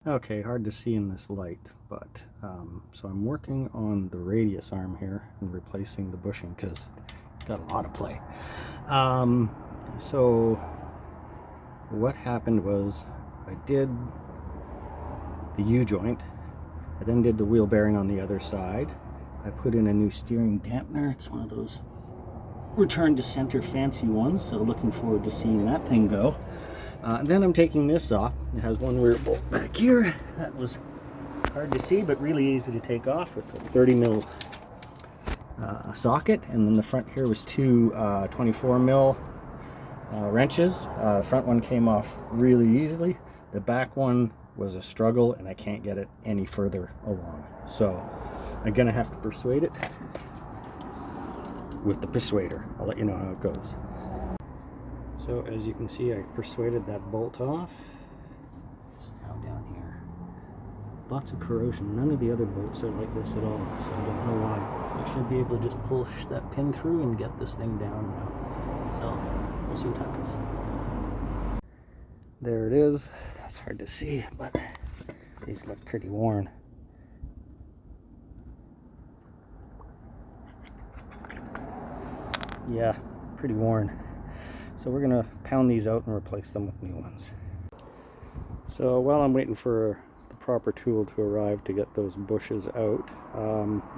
Okay, hard to see in this light, but so I'm working on the radius arm here and replacing the bushing because it's got a lot of play. So what happened was I did the U-joint, I then did the wheel bearing on the other side. I put in a new steering dampener. It's one of those return to center fancy ones, so looking forward to seeing that thing go. Then I'm taking this off. It has one rear bolt back here. That was hard to see, but really easy to take off with a 30 mil socket. And then the front here was two 24 mil wrenches. The front one came off really easily. The back one was a struggle, and I can't get it any further along. So I'm gonna have to persuade it with the persuader. I'll let you know how it goes. So as you can see, I persuaded that bolt off. It's now down here. Lots of corrosion. None of the other bolts are like this at all, so I don't know why. I should be able to just push that pin through and get this thing down now. So we'll see what happens. There it is. That's hard to see, but these look pretty worn. Yeah, pretty worn. So we're gonna pound these out and replace them with new ones. So while I'm waiting for the proper tool to arrive to get those bushes out,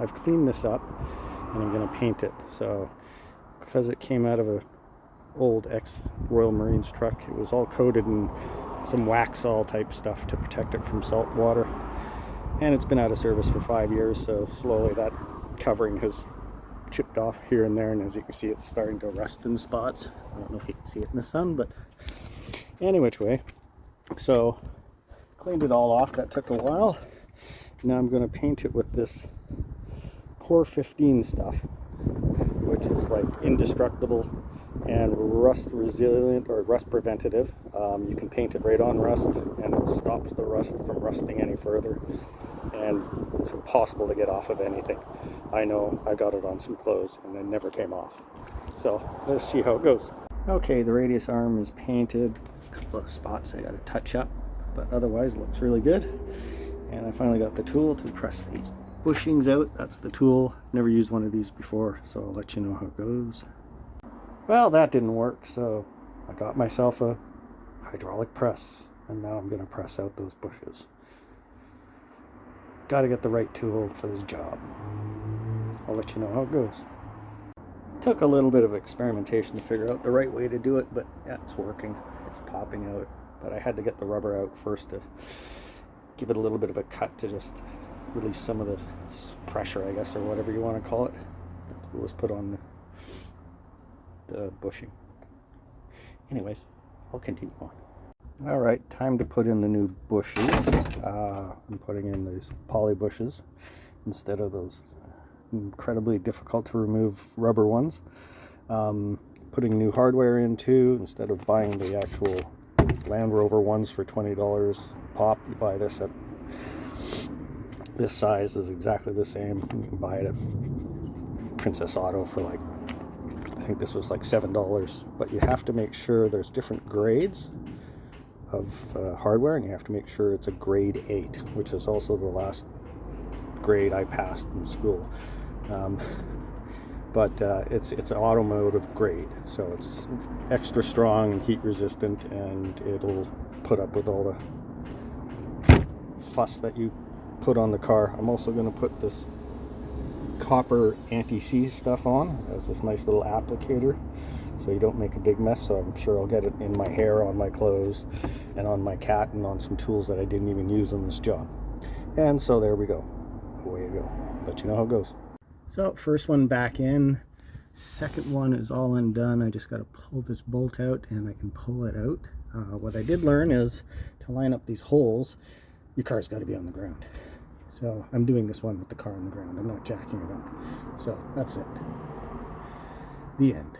I've cleaned this up and I'm gonna paint it. So because it came out of a old ex-Royal Marines truck, it was all coated in some Waxall type stuff to protect it from salt water. And it's been out of service for 5 years, so slowly that covering has chipped off here and there, and as you can see, it's starting to rust in spots. I don't know if you can see it in the sun, but any which way. So cleaned it all off. That took a while. Now I'm going to paint it with this Core 15 stuff, which is like indestructible and rust resilient or rust preventative. You can paint it right on rust, and it stops the rust from rusting any further, and it's impossible to get off of anything. I know, I got it on some clothes and it never came off. So let's see how it goes. Okay, the radius arm is painted. A couple of spots I got to touch up, but otherwise it looks really good. And I finally got the tool to press these bushings out. That's the tool. Never used one of these before, so I'll let you know how it goes. Well, that didn't work, so I got myself a hydraulic press, and now I'm going to press out those bushes. Got to get the right tool for this job. I'll let you know how it goes. Took a little bit of experimentation to figure out the right way to do it, but yeah, it's working. It's popping out, but I had to get the rubber out first to give it a little bit of a cut to just release some of the pressure, I guess, or whatever you want to call it, that was put on the bushing. Anyways, I'll continue on. All right, time to put in the new bushes. I'm putting in these poly bushes instead of those incredibly difficult to remove rubber ones. Putting new hardware in too. Instead of buying the actual Land Rover ones for $20 pop, you buy this at this size is exactly the same. You can buy it at Princess Auto for like, I think this was like $7, but you have to make sure there's different grades of hardware, and you have to make sure it's a grade 8, which is also the last grade I passed in school. But it's an automotive grade, so it's extra strong and heat resistant, and it'll put up with all the fuss that you put on the car. I'm also going to put this copper anti-seize stuff on as this nice little applicator, so you don't make a big mess. So I'm sure I'll get it in my hair, on my clothes, and on my cat, and on some tools that I didn't even use on this job. And so there we go. Away you go. Let you know how it goes. So first one back in, second one is all undone. I just got to pull this bolt out and I can pull it out. What I did learn is to line up these holes, your car's got to be on the ground. So I'm doing this one with the car on the ground. I'm not jacking it up. So that's it. The end.